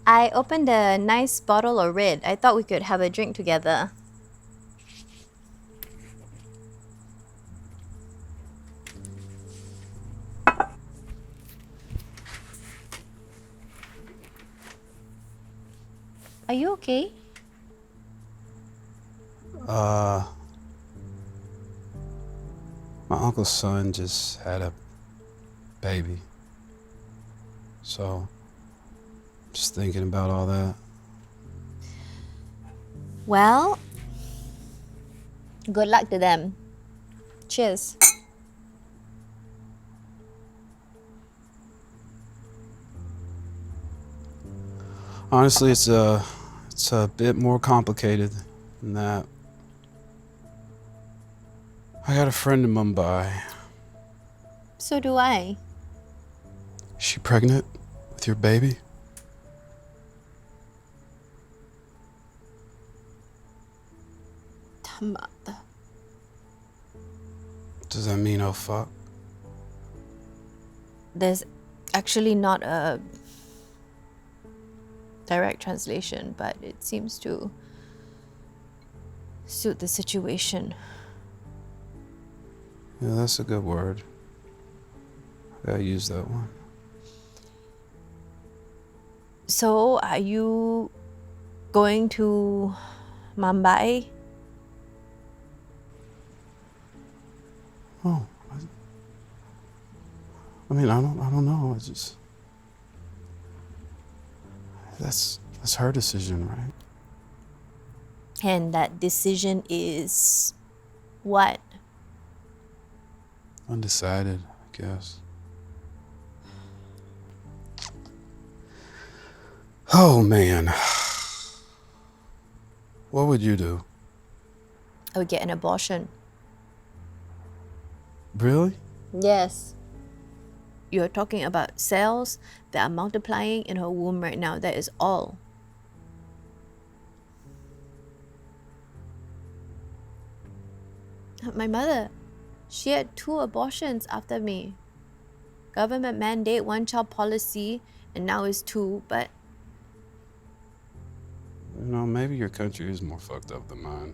I opened a nice bottle of red. I thought we could have a drink together. Are you okay? My uncle's son just had a baby. So, just thinking about all that. Well, good luck to them. Cheers. Honestly, it's a bit more complicated than that. I got a friend in Mumbai. So do I. Is she pregnant with your baby? Tamata. Does that mean oh fuck? There's actually not a direct translation, but it seems to suit the situation. Yeah, that's a good word. I gotta use that one. So, are you going to Mumbai? Oh, I mean, I don't know. It's just that's her decision, right? And that decision is what? Undecided, I guess. Oh man, what would you do? I would get an abortion. Really? Yes. You're talking about cells that are multiplying in her womb right now. That is all. My mother, she had 2 abortions after me. Government mandate 1-child policy, and now it's 2, but You know, maybe your country is more fucked up than mine.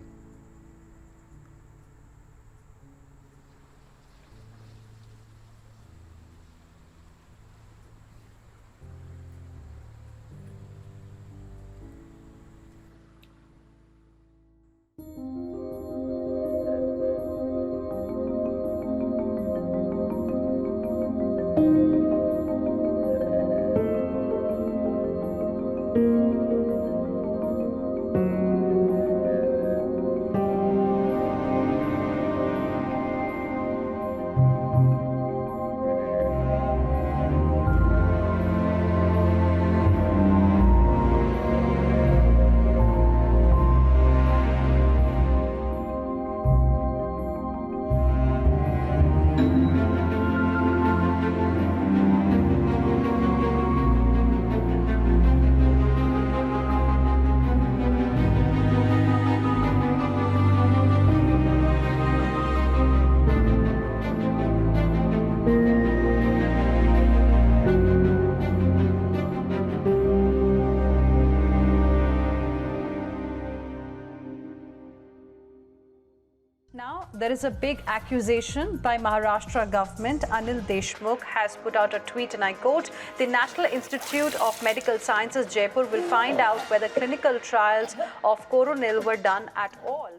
Now, there is a big accusation by Maharashtra government. Anil Deshmukh has put out a tweet, and I quote, "The National Institute of Medical Sciences, Jaipur, will find out whether clinical trials of Coronil were done at all."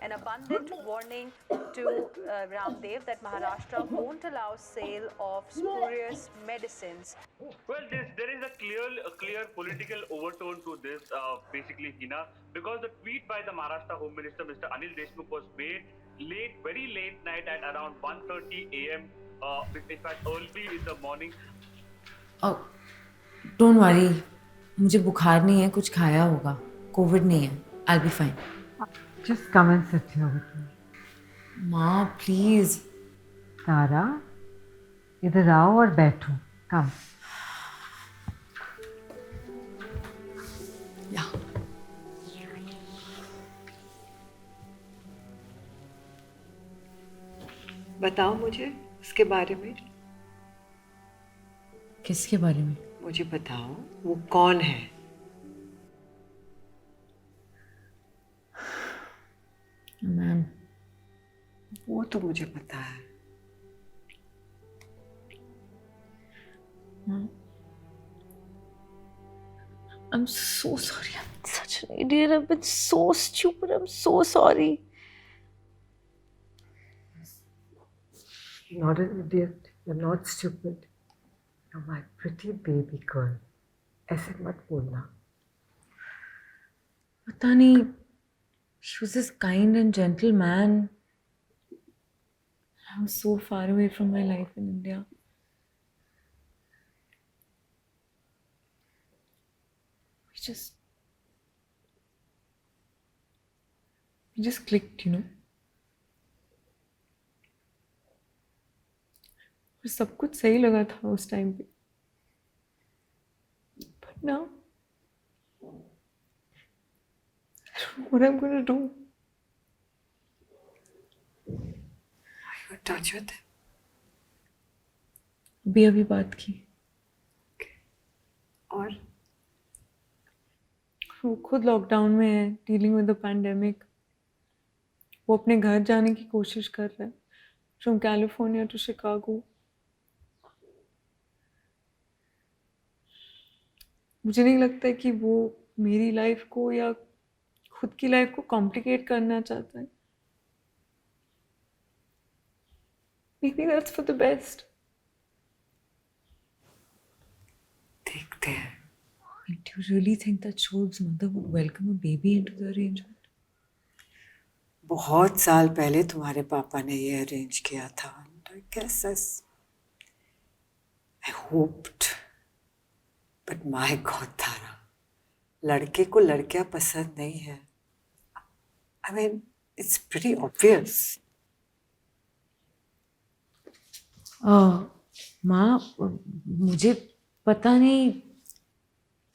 An abundant warning to Ramdev that Maharashtra won't allow sale of spurious medicines. Well, there is a clear political overtone to this, basically, Hina, because the tweet by the Maharashtra Home Minister, Mr. Anil Deshmukh, was made very late night at around 1:30 a.m. In fact, early in the morning. Don't worry, मुझे बुखार नहीं है, कुछ खाया होगा, Covid नहीं है, I be fine. Just come and sit here with me. माँ प्लीज. तारा, इधर आओ और बैठो. Come. या बताओ मुझे उसके बारे में. किसके बारे में? मुझे बताओ वो कौन है. मैम वो तो मुझे पता है। I'm so sorry. I'm such an idiot. I've been so stupid. I'm so sorry. You're not an idiot. You're not stupid. You're my pretty baby girl. ऐसे मत बोलना। पता नहीं. He was this kind and gentle man. I was so far away from my life in India. We just clicked, you know. और सब कुछ सही लगा था उस टाइम पे. But now, I don't know what I'm gonna do. Are you in touch with him? अभी बात की. और वो खुद लॉकडाउन में है, डीलिंग विद द पैंडेमिक. वो अपने घर जाने की कोशिश कर रहा है, फ्रॉम कैलिफोर्निया टू शिकागो. मुझे नहीं लगता है कि वो मेरी लाइफ को या खुद की लाइफ को कॉम्प्लिकेट करना चाहता है. Maybe that's for the best. देखते हैं. Do you really think that Shob's mother would welcome a baby into the arrangement? बहुत साल पहले तुम्हारे पापा ने ये अरेंज किया था. I guess I hoped. But my God, Tara, लड़के को लड़कियां पसंद नहीं है. I mean, it's pretty obvious. माँ, मुझे पता नहीं.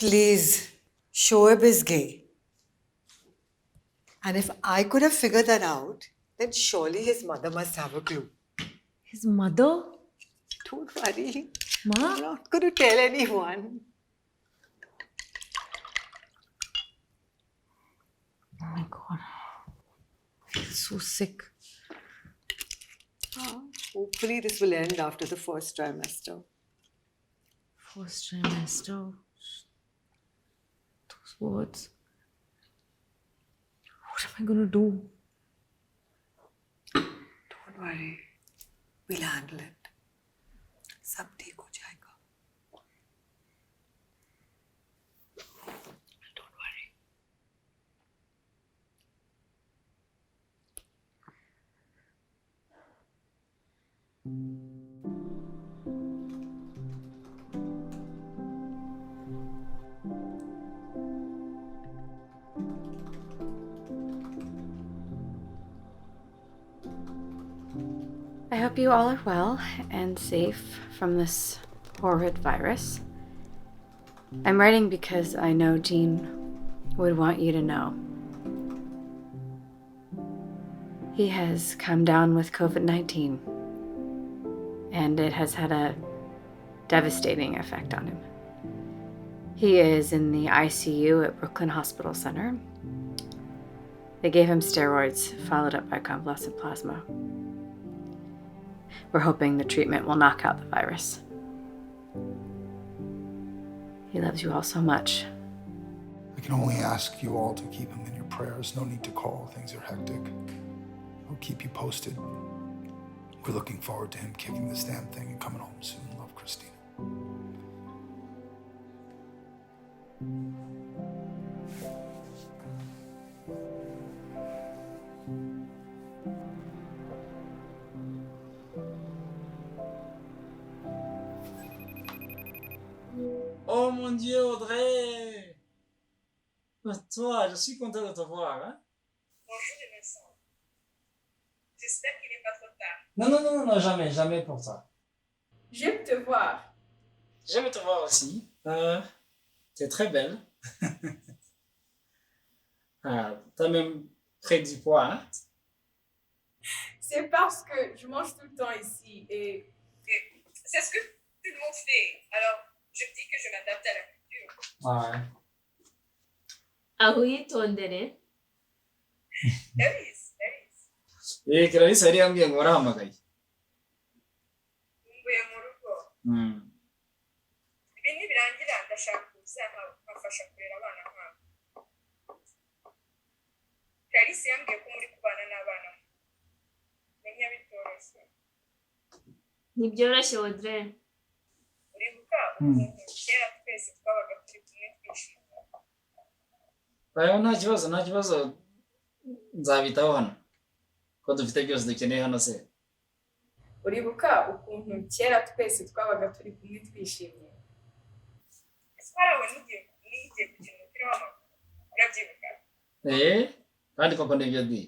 Please, Shoaib is gay. And if I could have figured that out, then surely his mother must have a clue. His mother? Don't worry. Ma? I'm not going to tell anyone. Oh my God. I feel so sick. Hopefully this will end after the first trimester. First trimester. Those words. What am I going to do? Don't worry. We'll handle it. सब ठीक हो जाएगा. Don't worry. I hope you all are well and safe from this horrid virus. I'm writing because I know Jean would want you to know. He has come down with COVID-19, and it has had a devastating effect on him. He is in the ICU at Brooklyn Hospital Center. They gave him steroids, followed up by convalescent plasma. We're hoping the treatment will knock out the virus. He loves you all so much. I can only ask you all to keep him in your prayers. No need to call. Things are hectic. I'll keep you posted. We're looking forward to him kicking this damn thing and coming home soon. Love, Christina. Oh mon Dieu, Audrey! Toi, je suis content de te voir. Hein? Bonjour Vincent. J'espère qu'il n'est pas trop tard. Non, jamais, jamais pour ça. J'aime te voir. J'aime te voir aussi. T'es très belle. T'as même pris du poids. Hein? C'est parce que je mange tout le temps ici et c'est ce que tout le monde fait. Alors, je me dis que je m'adapte à la culture. Ouais. Are we Tondere? There is. Clarisse yari yambwiye ngo warahamagaye. Mvuye mu rugo. Ibi nibirangira ndashaka kuza nkafasha kurera abana nkabo. Clarisse yambwiye ko muri kubana n'abana. Menya bitoroshye. Ntibyoroshye Audrey. Uribuka ukuntu kera twese twabaga turi kumwe twishimye. Bayo nta kibazo nzabitaho hano. Ko dufite byose dukeneye hano se. Uribuka ukuntu kera twese twabaga turi kumwe twishimye. Twarawe n'igiye gukina umupira w'amaguru. Urabyibuka? Kandi koko nibyo di.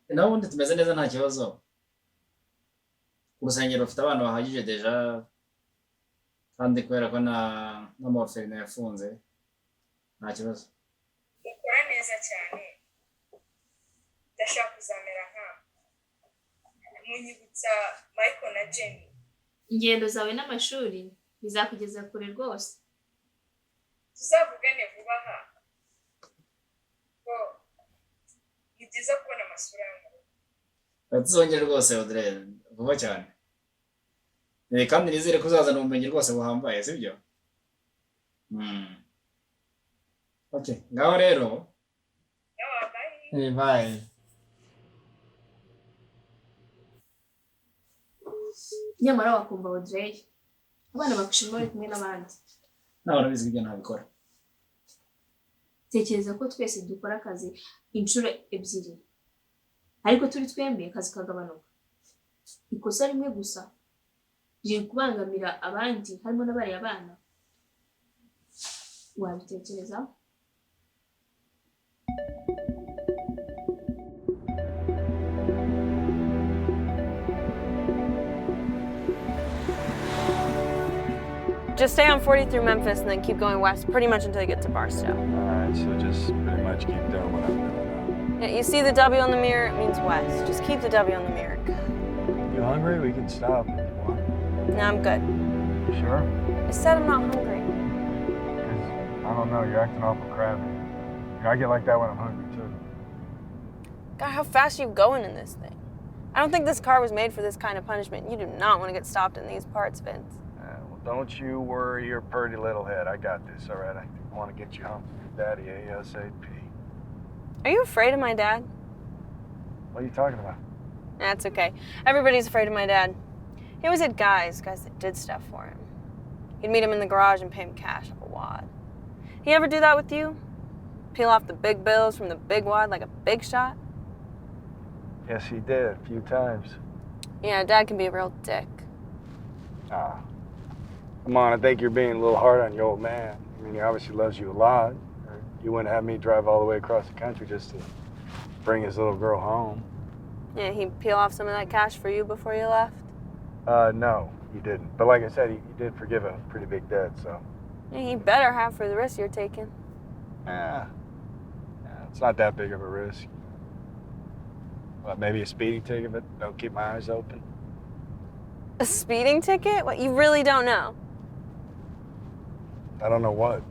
Naho ubundi tumeze neza nta kibazo. Urusengero rufite abana bahagije deja. Kandi kubera ko n'amaferine yafunze nta kibazo. Ukora neza cyane. Ndashaka kuzamera nka munyibutsa Michael na Jenny. Ingendo zawe n'amashuri bizakugeza kure rwose. Tuzavugane vuba aha. Ko ni byiza kubona amasura yawe. Tuzongere rwose Audrey vuba cyane. Kandi nizere ko uzazana ubumenyi rwose buhambaye sibyo? Okay, ngaho rero. Bye. Nyamara wakumva Audrey. Abana bakushima bari kumwe n'abandi. Nawe urabizi ibyo ntabikora. Tekereza ko twese dukora akazi inshuro ebyiri. Ariko turi twembi akazi kagabanuka. Ikosa rimwe gusa riri kubangamira abandi harimo n'abari abana. Wabitekereza? Just stay on 40 through Memphis and then keep going west pretty much until you get to Barstow. Alright, so just pretty much keep doing what I'm doing now. Yeah, you see the W on the mirror, it means west. Just keep the W on the mirror. You hungry? We can stop if you want. No, I'm good. You sure? I said I'm not hungry. I don't know, you're acting awful crabby. I get like that when I'm hungry too. God, how fast are you going in this thing? I don't think this car was made for this kind of punishment. You do not want to get stopped in these parts, Vince. Well, don't you worry your pretty little head. I got this, all right? I want to get you home from your daddy ASAP. Are you afraid of my dad? What are you talking about? That's okay. Everybody's afraid of my dad. He always had guys that did stuff for him. He'd meet him in the garage and pay him cash like a wad. He ever do that with you? Peel off the big bills from the big wad like a big shot? Yes, he did, a few times. Yeah, Dad can be a real dick. Ah. Come on, I think you're being a little hard on your old man. I mean, he obviously loves you a lot. Or you wouldn't have me drive all the way across the country just to bring his little girl home. Yeah, he'd peel off some of that cash for you before you left? No, he didn't. But like I said, he did forgive a pretty big debt, so. Yeah, he better have for the risk you're taking. Yeah, it's not that big of a risk. Well, maybe a speeding ticket, but don't keep my eyes open. A speeding ticket? What, you really don't know? I don't know what.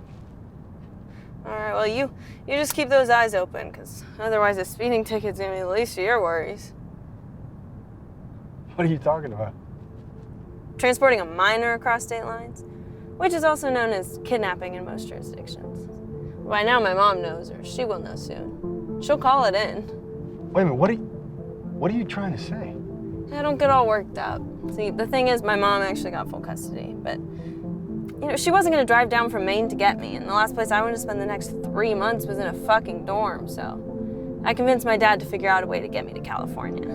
All right, well, you just keep those eyes open, because otherwise a speeding ticket's going to be the least of your worries. What are you talking about? Transporting a minor across state lines, which is also known as kidnapping in most jurisdictions. By now my mom knows, or she will know soon. She'll call it in. Wait a minute, what are you trying to say? I don't get all worked up. See, the thing is, my mom actually got full custody, but she wasn't gonna drive down from Maine to get me, and the last place I wanted to spend the next 3 months was in a fucking dorm, so I convinced my dad to figure out a way to get me to California.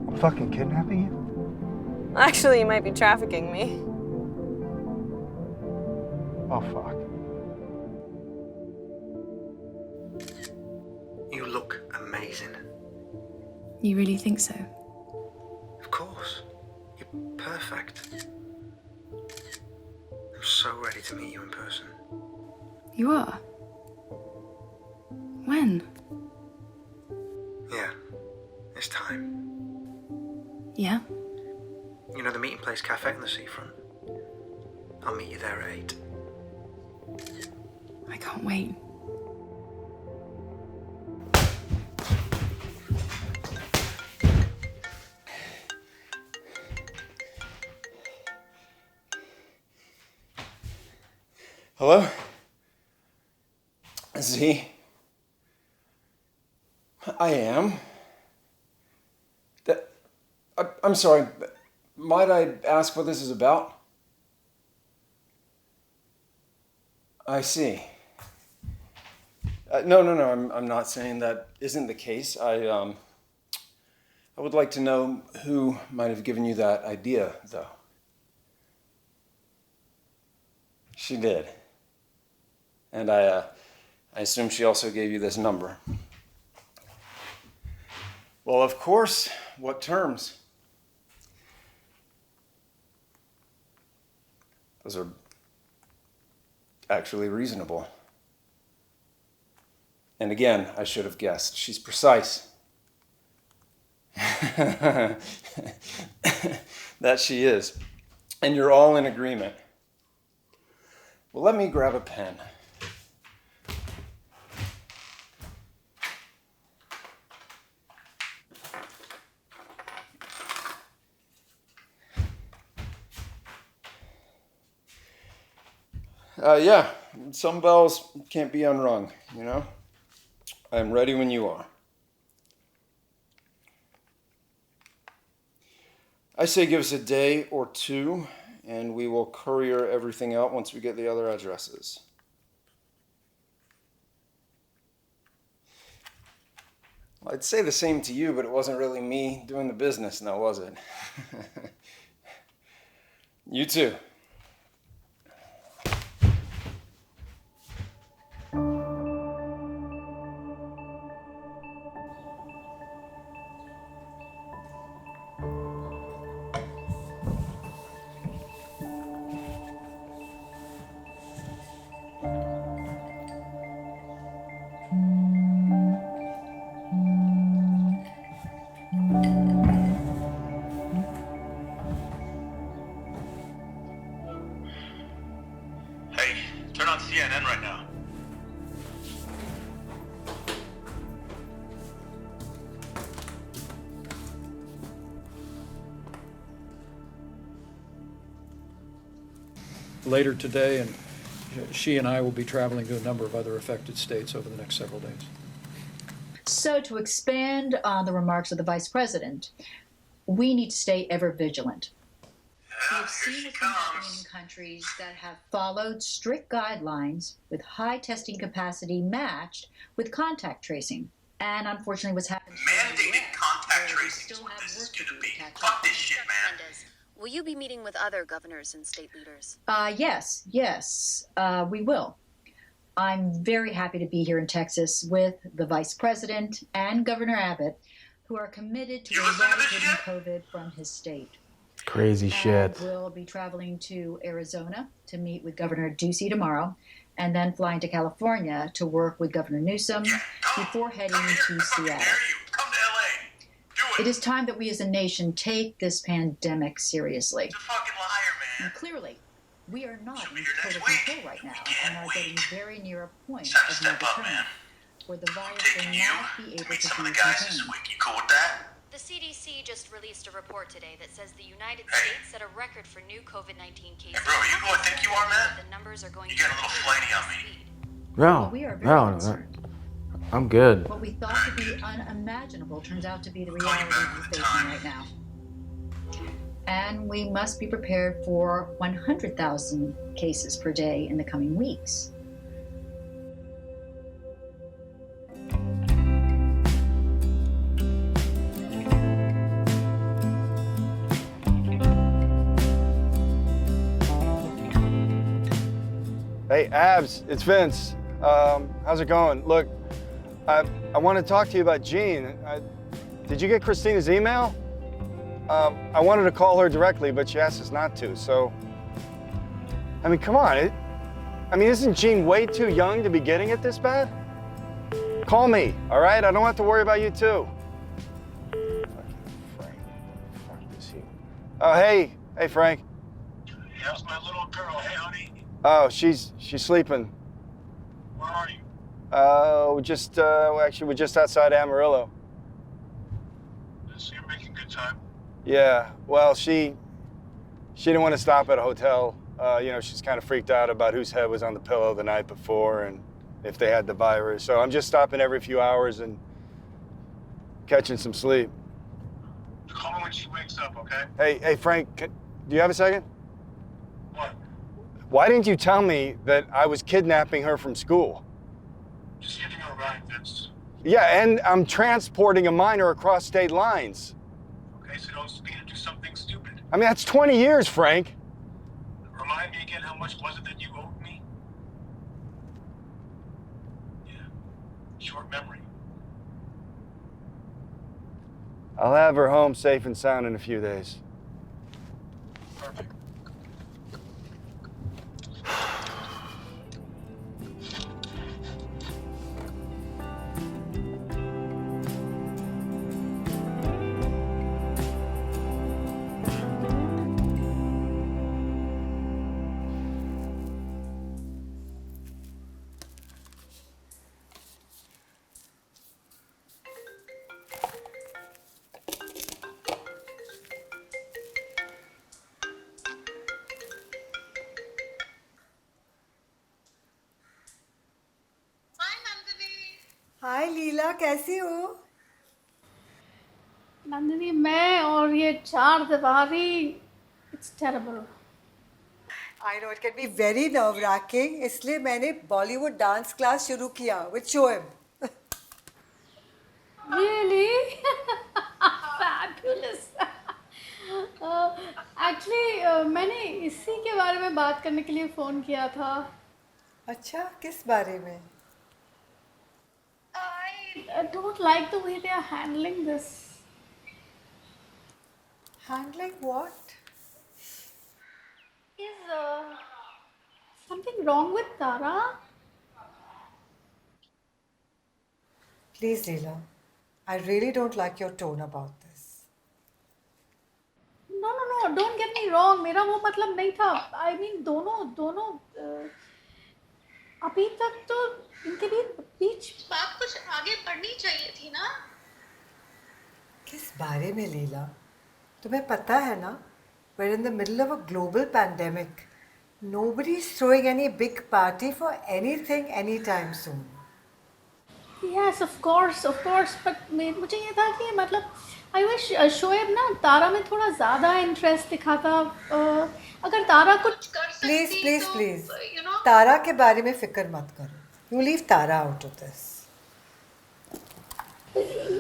I'm fucking kidnapping you? Actually, you might be trafficking me. Oh, fuck. You look amazing. You really think so? Of course. You're perfect. I'm so ready to meet you in person. You are? When? Yeah, it's time. Yeah? You know the meeting place cafe on the seafront? I'll meet you there at 8. I can't wait. Hello? Z? I am. I'm sorry, might I ask what this is about? I see. No, I'm not saying that isn't the case. I would like to know who might have given you that idea, though. She did. And I assume she also gave you this number. Well, of course. What terms? Those are actually reasonable. And again, I should have guessed. She's precise. That she is. And you're all in agreement. Well, let me grab a pen. Yeah, some bells can't be unrung, you know? I'm ready when you are. I say give us a day or two, and we will courier everything out once we get the other addresses. Well, I'd say the same to you, but it wasn't really me doing the business now, was it? You too. Hey, turn on CNN right now. Later today, and she and I will be traveling to a number of other affected states over the next several days. So to expand on the remarks of the Vice President, we need to stay ever vigilant. We have seen what's been happening in countries that have followed strict guidelines with high testing capacity matched with contact tracing. And unfortunately what's happened Mandated contact tracing is what this is going to be. Fuck this shit, man. Will you be meeting with other governors and state leaders? Yes, we will. I'm very happy to be here in Texas with the Vice President and Governor Abbott, who are committed to eradicating COVID from his state. Crazy shit. We'll be traveling to Arizona to meet with Governor Ducey tomorrow, and then flying to California to work with Governor Newsom before heading to Seattle. It is time that we as a nation take this pandemic seriously. It's a fucking liar, man. And clearly, we are not in total control right now and are getting very near a point of no return, where the virus will not be able to be contained. You cool with that? The CDC just released a report today that says the United States set a record for new COVID-19 cases. Hey, bro, you who I think you are, man? The numbers are going you getting a little flighty on me. No, I'm good. What we thought to be unimaginable turns out to be the reality we're facing right now. And we must be prepared for 100,000 cases per day in the coming weeks. Hey, Abs, it's Vince. How's it going? Look, I want to talk to you about Jean. Did you get Christina's email? I wanted to call her directly, but she asked us not to, so... I mean, come on. Isn't Jean way too young to be getting it this bad? Call me, all right? I don't have to worry about you, too. Frank. Fuck is he? Oh, hey. Hey, Frank. How's my little girl? Hey, honey. Oh, she's sleeping. Where are you? Actually, we're just outside Amarillo. So you're making good time? Yeah, well, she didn't want to stop at a hotel. She's kind of freaked out about whose head was on the pillow the night before and if they had the virus. So I'm just stopping every few hours and catching some sleep. Call me when she wakes up, okay? Hey, Frank, do you have a second? What? Why didn't you tell me that I was kidnapping her from school? Just giving her a ride, Vince. Yeah, and I'm transporting a minor across state lines. Okay, so don't speed and do something stupid. I mean, that's 20 years, Frank. Remind me again, how much was it that you owed me? Yeah, short memory. I'll have her home safe and sound in a few days. Perfect. हाय लीला, कैसी हो? नंदिनी, मैं और ये चार दीवारी, it's terrible. I know it can be very nerve-wracking. इसलिए मैंने Bollywood dance class शुरू किया with Shoaib. Really? Fabulous. Actually, मैंने इसी के बारे में बात करने के लिए फ़ोन किया था. अच्छा, किस बारे में? I don't like the way they are handling this. Handling what? Is something wrong with Tara? Please, Leela. I really don't like your tone about this. No, don't get me wrong. मेरा वो मतलब नहीं था. I mean, दोनों अभी तक तो इनके बीच बात कुछ आगे बढ़नी चाहिए थी ना. किस बारे में लीला? तुम्हें पता है ना? We're in the middle of a global pandemic. Nobody's throwing any big party for anything anytime soon. Yes, of course. But मुझे ये था कि मतलब I wish शोएब ना तारा में थोड़ा ज़्यादा इंटरेस्ट दिखाता. अगर तारा कुछ कर सकती तो, Please. You know. तारा के बारे में फिक्र मत करो. You leave Tara out of this.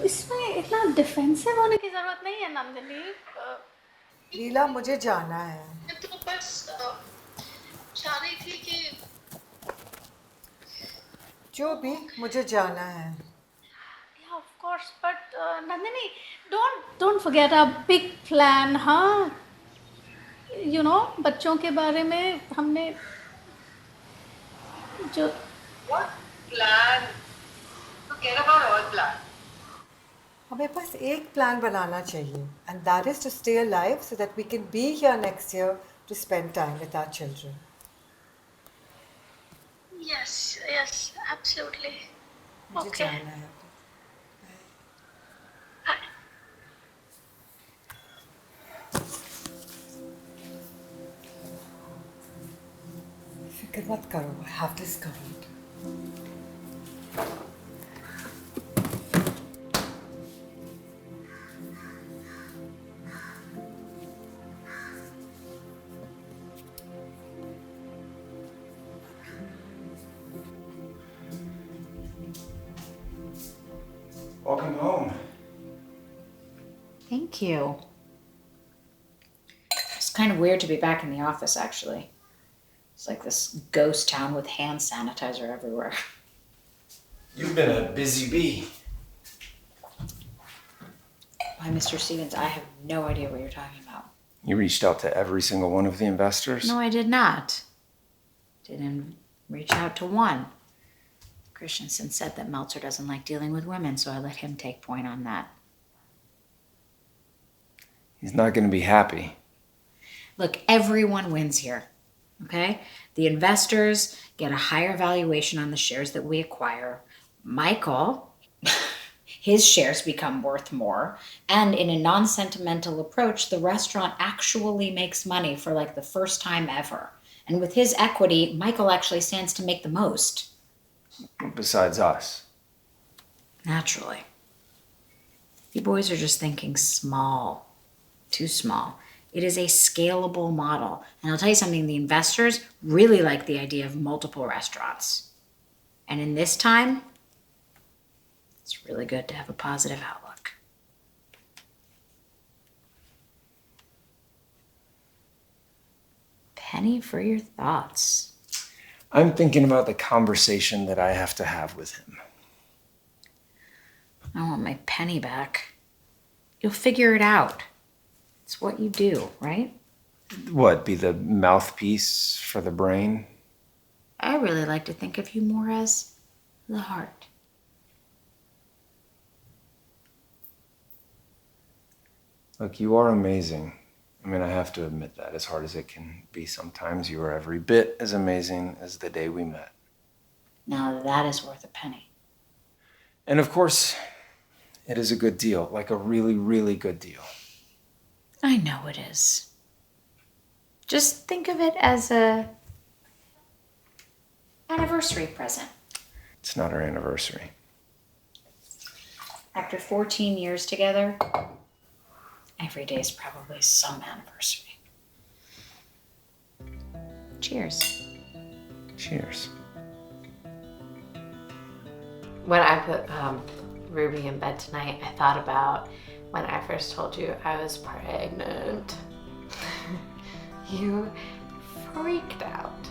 इसमें इतना डिफेंसिव होने की ज़रूरत नहीं है नंदिनी. लीला, मुझे जाना है. मैं तो बस चाह रही थी कि जो भी, मुझे जाना है. Yeah, of course, but Nandini, don't forget our big plan, हाँ? You know, बच्चों के बारे में हमने जो What plan? Forget about all plan. हमें बस एक प्लान बनाना चाहिए, and that is to stay alive so that we can be here next year to spend time with our children. Yes, absolutely. मुझे Okay. जाना है. फिक्र मत करो. I have this covered. Welcome home. Thank you. It's kind of weird to be back in the office, actually. It's like this ghost town with hand sanitizer everywhere. You've been a busy bee. Why, Mr. Stevens, I have no idea what you're talking about. You reached out to every single one of the investors? No, I did not. Didn't reach out to one. Christensen said that Meltzer doesn't like dealing with women, so I let him take point on that. He's not going to be happy. Look, everyone wins here, okay? The investors get a higher valuation on the shares that we acquire. Michael, his shares become worth more. And in a non-sentimental approach, the restaurant actually makes money for like the first time ever. And with his equity, Michael actually stands to make the most. Besides us. Naturally. You boys are just thinking small. Too small. It is a scalable model. And I'll tell you something, the investors really like the idea of multiple restaurants. And in this time, it's really good to have a positive outlook. Penny, for your thoughts. I'm thinking about the conversation that I have to have with him. I want my penny back. You'll figure it out. It's what you do, right? What, be the mouthpiece for the brain? I really like to think of you more as the heart. Look, you are amazing. I mean, I have to admit that, as hard as it can be sometimes, you are every bit as amazing as the day we met. Now that is worth a penny. And of course, it is a good deal, like a really, really good deal. I know it is. Just think of it as a anniversary present. It's not our anniversary. After 14 years together, every day is probably some anniversary. Cheers. Cheers. When I put Ruby in bed tonight, I thought about when I first told you I was pregnant. You freaked out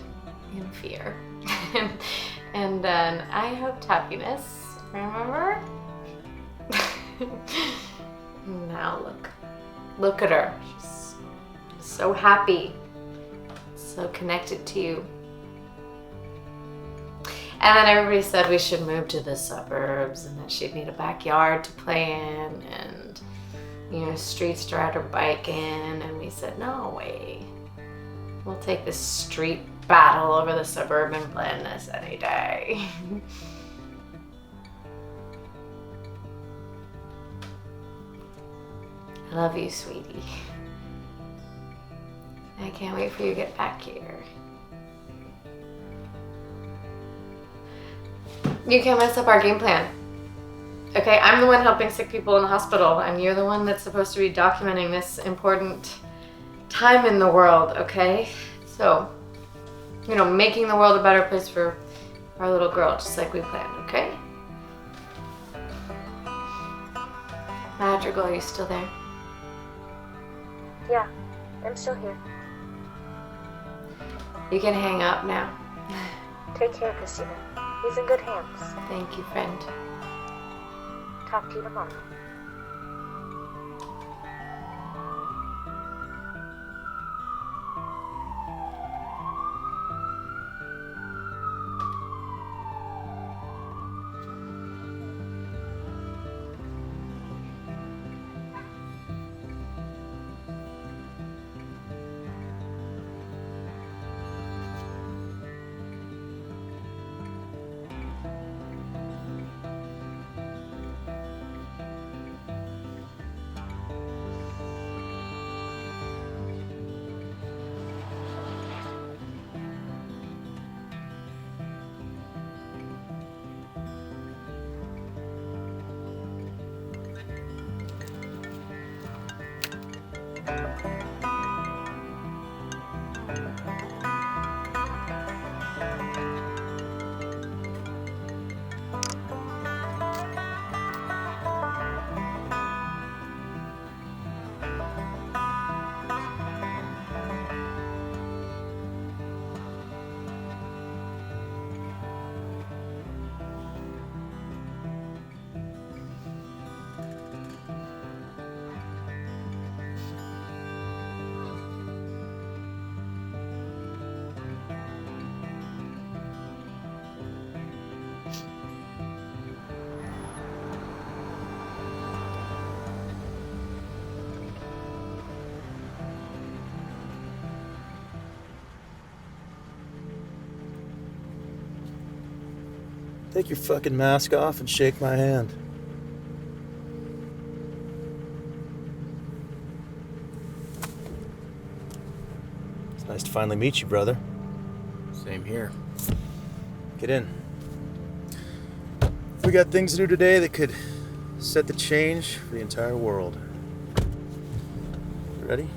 in fear. And then I hoped happiness, remember? Now look at her. She's so happy, so connected to you. And then everybody said we should move to the suburbs and that she'd need a backyard to play in and, you know, streets to ride her bike in. And we said, no way. We'll take this street battle over the suburban blandness any day. I love you, sweetie. I can't wait for you to get back here. You can't mess up our game plan. Okay, I'm the one helping sick people in the hospital, and you're the one that's supposed to be documenting this important time in the world, okay? So, you know, making the world a better place for our little girl, just like we planned, okay? Madrigal, are you still there? Yeah, I'm still here. You can hang up now. Take care, Christina. He's in good hands. Thank you, friend. Talk to you tomorrow. Take your fucking mask off and shake my hand. It's nice to finally meet you, brother. Same here. Get in. We got things to do today that could set the change for the entire world. You ready?